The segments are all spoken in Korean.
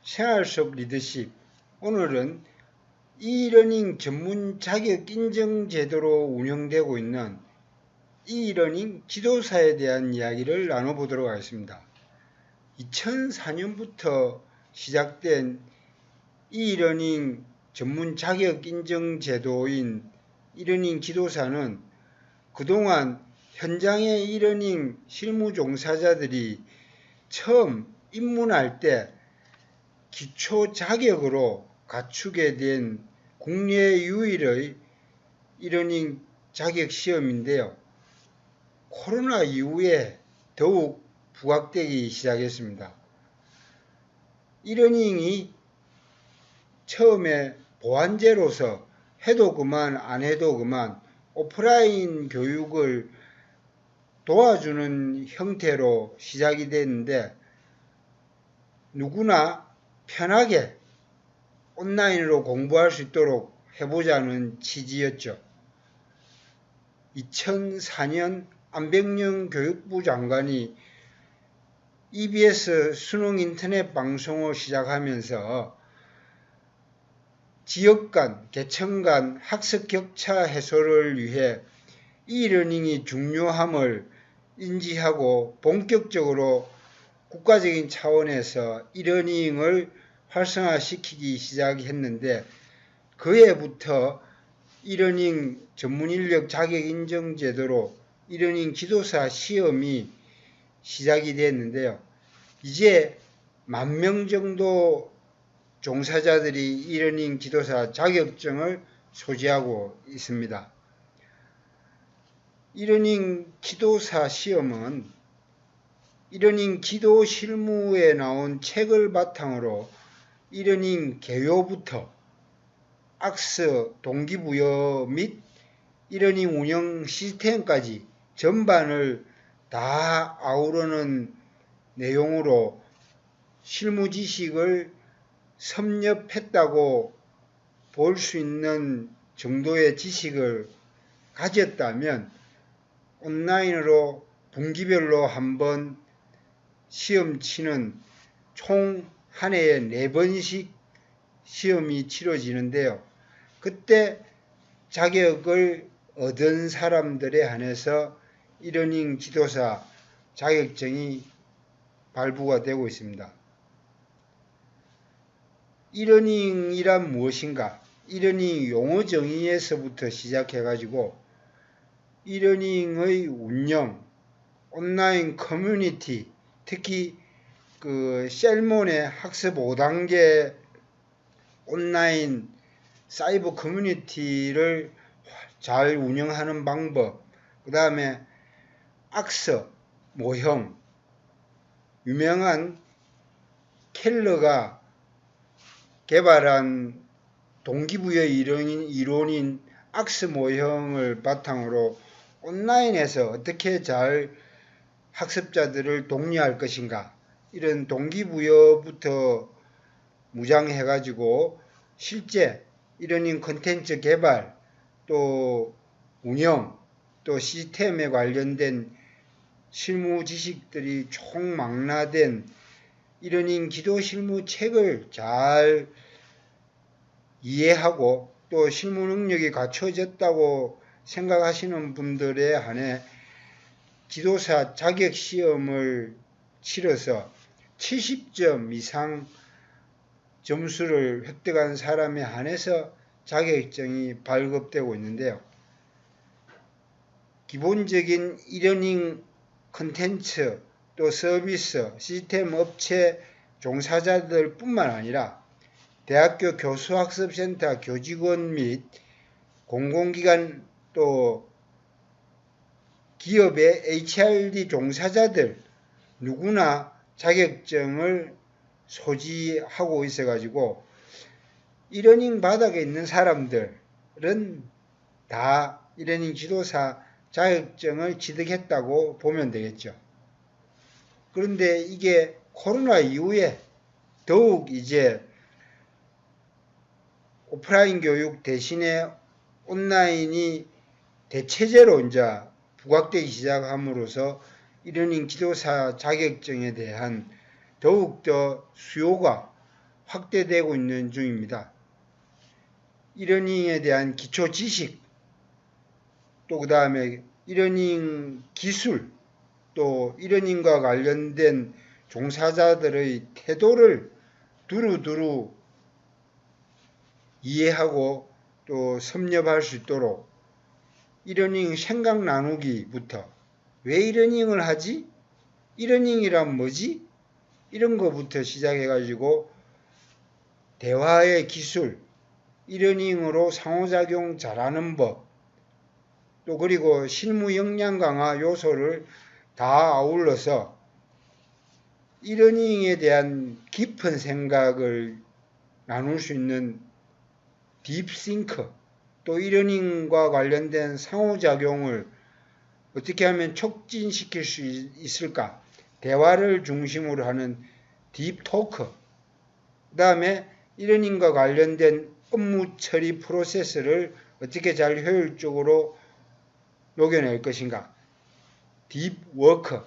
생활수업 리더십. 오늘은 이러닝 전문 자격 인증 제도로 운영되고 있는 이러닝 지도사에 대한 이야기를 나눠보도록 하겠습니다. 2004년부터 시작된 이러닝 전문 자격 인증 제도인 이러닝 지도사는 그동안 현장의 이러닝 실무 종사자들이 처음 입문할 때 기초 자격으로 갖추게 된 국내 유일의 이러닝 자격 시험인데요. 코로나 이후에 더욱 부각되기 시작했습니다. 이러닝이 처음에 보완제로서 해도 그만 안 해도 그만 오프라인 교육을 도와주는 형태로 시작이 됐는데 누구나 편하게 온라인으로 공부할 수 있도록 해보자는 취지였죠. 2004년 안백령 교육부 장관이 EBS 수능 인터넷 방송을 시작하면서 지역 간, 계층 간 학습 격차 해소를 위해 이러닝이 중요함을 인지하고 본격적으로 국가적인 차원에서 이러닝을 활성화시키기 시작했는데 그해부터 이러닝 전문인력 자격인증 제도로 이러닝 지도사 시험이 시작이 됐는데요. 이제 10,000명 정도 종사자들이 이러닝 지도사 자격증을 소지하고 있습니다. 이러닝 지도사 시험은 이러닝 지도 실무에 나온 책을 바탕으로 이러닝 개요부터 악스, 동기부여 및 이러닝 운영 시스템까지 전반을 다 아우르는 내용으로 실무 지식을 섭렵했다고 볼 수 있는 정도의 지식을 가졌다면 온라인으로 분기별로 한번 시험 치는 총 한 해에 4번씩 시험이 치러지는데요. 그때 자격을 얻은 사람들에 한해서 이러닝 지도사 자격증이 발부가 되고 있습니다. 이러닝이란 무엇인가? 이러닝 용어 정의에서부터 시작해가지고 이러닝의 운영, 온라인 커뮤니티, 특히 셀몬의 학습 5단계 온라인 사이버 커뮤니티를 잘 운영하는 방법, 그 다음에 악서, 모형, 유명한 켈러가 개발한 동기부여 이론인 악스 모형을 바탕으로 온라인에서 어떻게 잘 학습자들을 독려할 것인가, 이런 동기부여부터 무장해가지고 실제 이러닝 콘텐츠 개발, 또 운영, 또 시스템에 관련된 실무 지식들이 총망라된 이러닝 지도 실무 책을 잘 이해하고 또 실무 능력이 갖춰졌다고 생각하시는 분들에 한해 지도사 자격 시험을 치러서 70점 이상 점수를 획득한 사람에 한해서 자격증이 발급되고 있는데요. 기본적인 이러닝 컨텐츠, 또 서비스, 시스템 업체 종사자들 뿐만 아니라 대학교 교수학습센터 교직원 및 공공기관 또 기업의 HRD 종사자들 누구나 자격증을 소지하고 있어가지고 이러닝 바닥에 있는 사람들은 다 이러닝 지도사 자격증을 취득했다고 보면 되겠죠. 그런데 이게 코로나 이후에 더욱 이제 오프라인 교육 대신에 온라인이 대체제로 이제 부각되기 시작함으로써 이러닝 지도사 자격증에 대한 더욱더 수요가 확대되고 있는 중입니다. 이러닝에 대한 기초 지식, 또 그 다음에 이러닝 기술, 또 이러닝과 관련된 종사자들의 태도를 두루두루 이해하고 또 섭렵할 수 있도록 이러닝 생각 나누기부터 왜 이러닝을 하지? 이러닝이란 뭐지? 이런 거부터 시작해가지고 대화의 기술, 이러닝으로 상호작용 잘하는 법, 또 그리고 실무 역량 강화 요소를 다 아울러서 이러닝에 대한 깊은 생각을 나눌 수 있는 딥싱크, 또 이러닝과 관련된 상호작용을 어떻게 하면 촉진시킬 수 있을까? 대화를 중심으로 하는 딥토크, 그 다음에 이러닝과 관련된 업무 처리 프로세스를 어떻게 잘 효율적으로 녹여낼 것인가? 딥워크,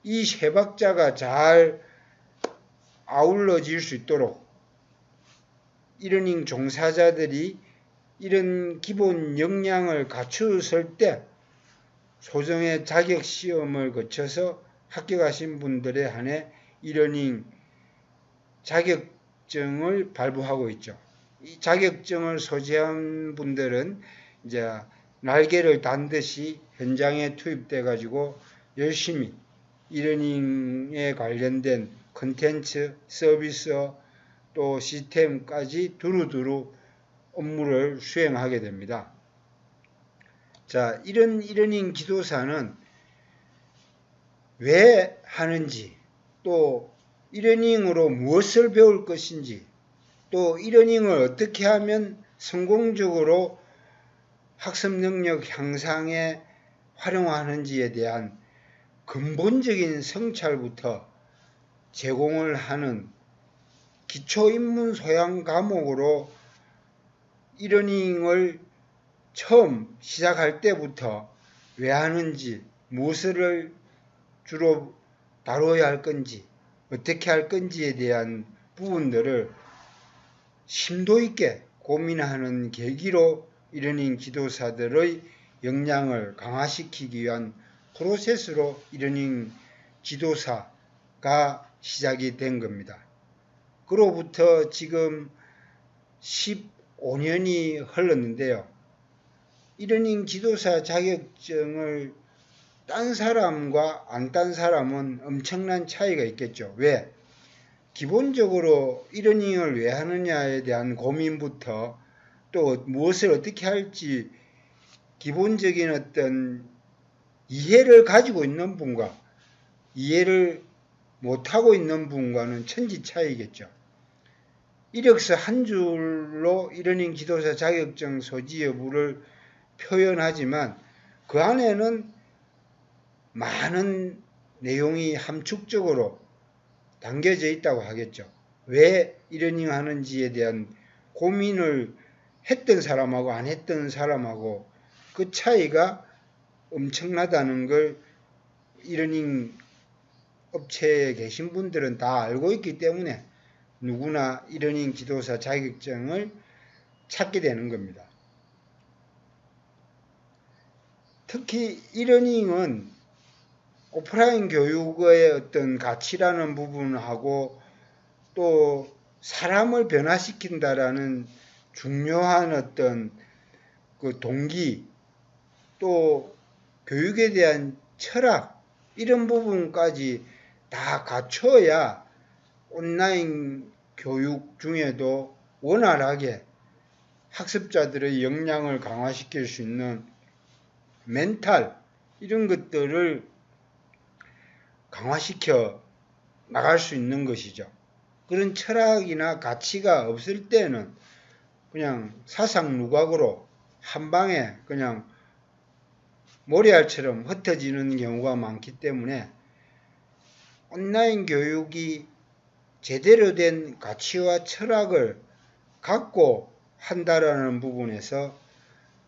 이 세 박자가 잘 아울러질 수 있도록 이러닝 종사자들이 이런 기본 역량을 갖추었을 때 소정의 자격시험을 거쳐서 합격하신 분들에 한해 이러닝 자격증을 발부하고 있죠. 이 자격증을 소지한 분들은 이제 날개를 단 듯이 현장에 투입돼 가지고 열심히 이러닝에 관련된 콘텐츠, 서비스, 또 시스템까지 두루두루 업무를 수행하게 됩니다. 자, 이런 이러닝 지도사는 왜 하는지, 또 이러닝으로 무엇을 배울 것인지, 또 이러닝을 어떻게 하면 성공적으로 학습 능력 향상에 활용하는지에 대한 근본적인 성찰부터 제공을 하는 기초 입문 소양 과목으로 이러닝을 처음 시작할 때부터 왜 하는지, 무엇을 주로 다뤄야 할 건지, 어떻게 할 건지에 대한 부분들을 심도 있게 고민하는 계기로 이러닝 지도사들의 역량을 강화시키기 위한 프로세스로 이러닝 지도사가 시작이 된 겁니다. 그로부터 지금 15년이 흘렀는데요. 이러닝 지도사 자격증을 딴 사람과 안 딴 사람은 엄청난 차이가 있겠죠. 왜? 기본적으로 이러닝을 왜 하느냐에 대한 고민부터 또 무엇을 어떻게 할지 기본적인 어떤 이해를 가지고 있는 분과 이해를 못하고 있는 분과는 천지 차이겠죠. 이력서 한 줄로 이러닝 지도사 자격증 소지 여부를 표현하지만 그 안에는 많은 내용이 함축적으로 담겨져 있다고 하겠죠. 왜 이러닝 하는지에 대한 고민을 했던 사람하고 안 했던 사람하고 그 차이가 엄청나다는 걸 이러닝 업체에 계신 분들은 다 알고 있기 때문에 누구나 이러닝 지도사 자격증을 찾게 되는 겁니다. 특히 이러닝은 오프라인 교육의 어떤 가치라는 부분하고 또 사람을 변화시킨다라는 중요한 어떤 그 동기, 또 교육에 대한 철학, 이런 부분까지 다 갖춰야 온라인 교육 중에도 원활하게 학습자들의 역량을 강화시킬 수 있는 멘탈, 이런 것들을 강화시켜 나갈 수 있는 것이죠. 그런 철학이나 가치가 없을 때는 그냥 사상 누각으로 한 방에 그냥 모래알처럼 흩어지는 경우가 많기 때문에 온라인 교육이 제대로 된 가치와 철학을 갖고 한다라는 부분에서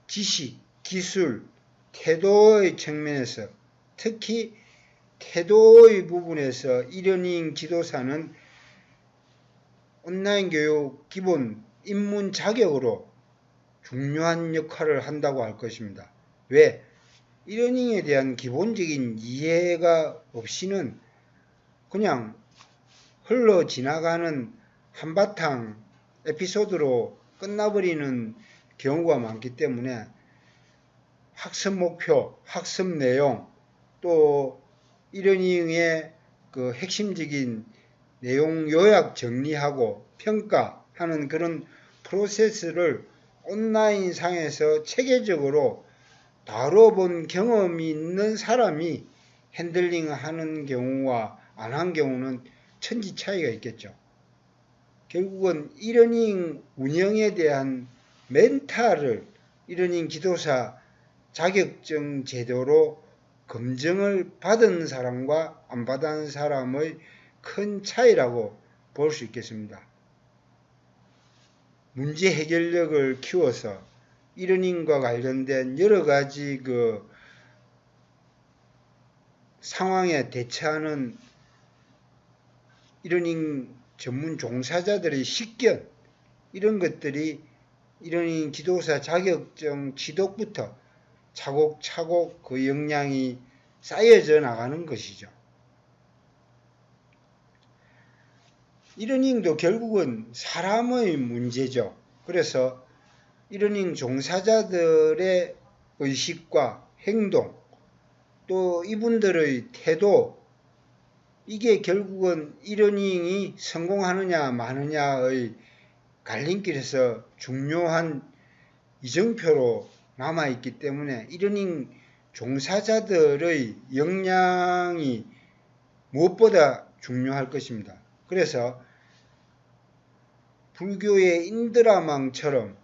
지식, 기술, 태도의 측면에서 특히 태도의 부분에서 이러닝 지도사는 온라인 교육 기본 입문 자격으로 중요한 역할을 한다고 할 것입니다. 왜? 이러닝에 대한 기본적인 이해가 없이는 그냥 흘러 지나가는 한바탕 에피소드로 끝나버리는 경우가 많기 때문에 학습 목표, 학습 내용, 또 이러닝의 그 핵심적인 내용 요약 정리하고 평가하는 그런 프로세스를 온라인 상에서 체계적으로 다뤄본 경험이 있는 사람이 핸들링 하는 경우와 안 한 경우는 천지 차이가 있겠죠. 결국은 이러닝 운영에 대한 멘탈을 이러닝 지도사 자격증 제도로 검증을 받은 사람과 안 받은 사람의 큰 차이라고 볼 수 있겠습니다. 문제 해결력을 키워서 이러닝과 관련된 여러 가지 그 상황에 대처하는 이러닝 전문 종사자들의 식견, 이런 것들이 이러닝 지도사 자격증 취득부터 차곡차곡 그 역량이 쌓여져 나가는 것이죠. 이러닝도 결국은 사람의 문제죠. 그래서 이러닝 종사자들의 의식과 행동, 또 이분들의 태도, 이게 결국은 이러닝이 성공하느냐 마느냐의 갈림길에서 중요한 이정표로 남아있기 때문에 이러닝 종사자들의 역량이 무엇보다 중요할 것입니다. 그래서 불교의 인드라망처럼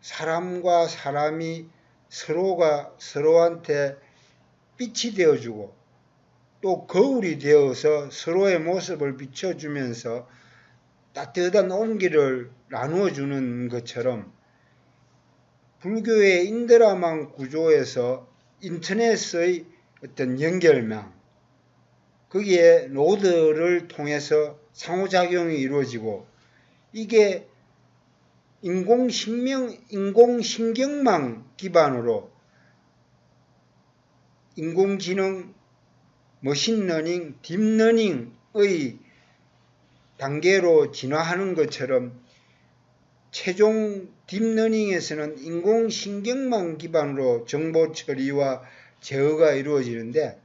사람과 사람이 서로가 서로한테 빛이 되어주고 또 거울이 되어서 서로의 모습을 비춰주면서 따뜻한 온기를 나누어주는 것처럼 불교의 인드라망 구조에서 인터넷의 어떤 연결망, 거기에 노드를 통해서 상호작용이 이루어지고 이게 인공신경망 기반으로 인공지능, 머신러닝, 딥러닝의 단계로 진화하는 것처럼 최종 딥러닝에서는 인공신경망 기반으로 정보 처리와 제어가 이루어지는데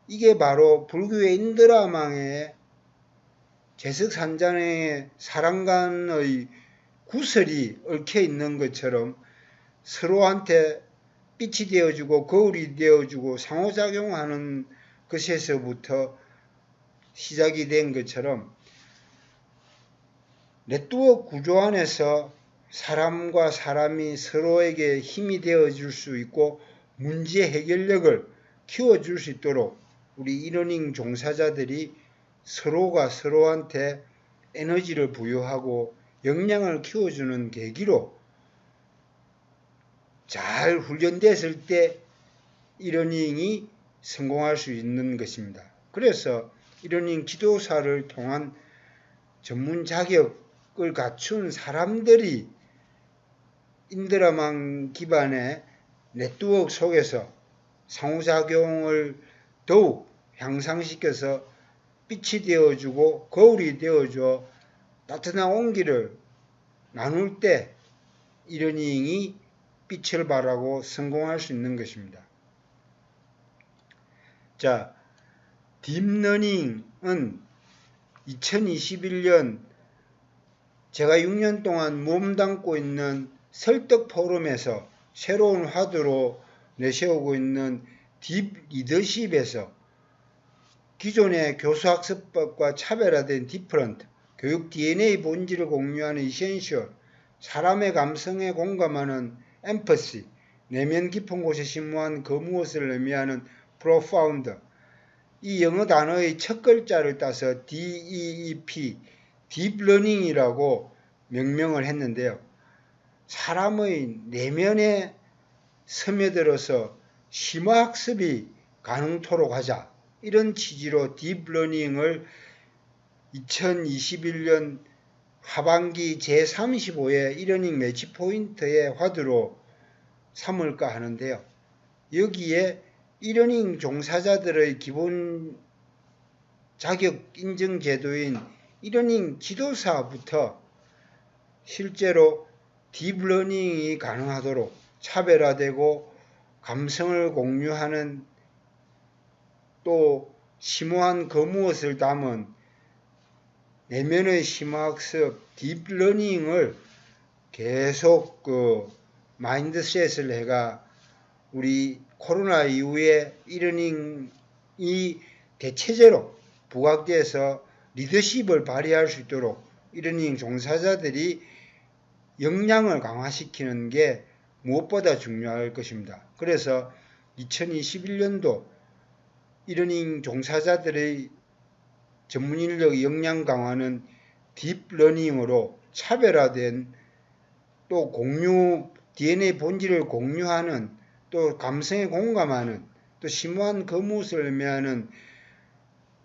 이게 바로 불교의 인드라망의 제석산장의 사랑간의 구설이 얽혀 있는 것처럼 서로한테 빛이 되어주고 거울이 되어주고 상호작용하는 것에서부터 시작이 된 것처럼 네트워크 구조 안에서 사람과 사람이 서로에게 힘이 되어줄 수 있고 문제 해결력을 키워줄 수 있도록 우리 이러닝 종사자들이 서로가 서로한테 에너지를 부여하고 역량을 키워주는 계기로 잘 훈련됐을 때 이러닝이 성공할 수 있는 것입니다. 그래서 이러닝 지도사를 통한 전문 자격을 갖춘 사람들이 인드라망 기반의 네트워크 속에서 상호작용을 더욱 향상시켜서 빛이 되어주고 거울이 되어줘 따뜻한 온기를 나눌 때 이러닝이 빛을 발하고 성공할 수 있는 것입니다. 자, 딥러닝은 2021년 제가 6년 동안 몸담고 있는 설득 포럼에서 새로운 화두로 내세우고 있는 딥 리더십에서 기존의 교수학습법과 차별화된 디퍼런트, 교육 DNA 본질을 공유하는 이센셜, 사람의 감성에 공감하는 엠퍼시, 내면 깊은 곳에 심오한 그 무엇을 의미하는 profound, 이 영어 단어의 첫 글자를 따서 DEEP, 딥러닝이라고 명명을 했는데요. 사람의 내면에 스며들어서 심화학습이 가능토록 하자, 이런 취지로 딥러닝을 2021년 하반기 제35회 1이닝 매치 포인트의 화두로 삼을까 하는데요. 여기에 1이닝 종사자들의 기본 자격 인증 제도인 1이닝 지도사부터 실제로 딥러닝이 가능하도록 차별화되고 감성을 공유하는 또 심오한 거무엇을 담은 내면의 심화학습 딥러닝을 계속 마인드셋을 해가 우리 코로나 이후에 1이닝이 대체제로 부각돼서 리더십을 발휘할 수 있도록 1이닝 종사자들이 역량을 강화시키는 게 무엇보다 중요할 것입니다. 그래서 2021년도 1이닝 종사자들의 전문인력 역량 강화는 딥러닝으로 차별화된 또 공유, DNA 본질을 공유하는 또 감성에 공감하는 또 심오한 거무을 의미하는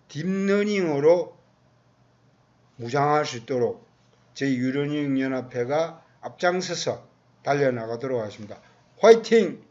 딥러닝으로 무장할 수 있도록 저희 유러닝 연합회가 앞장서서 달려나가도록 하겠습니다. 화이팅!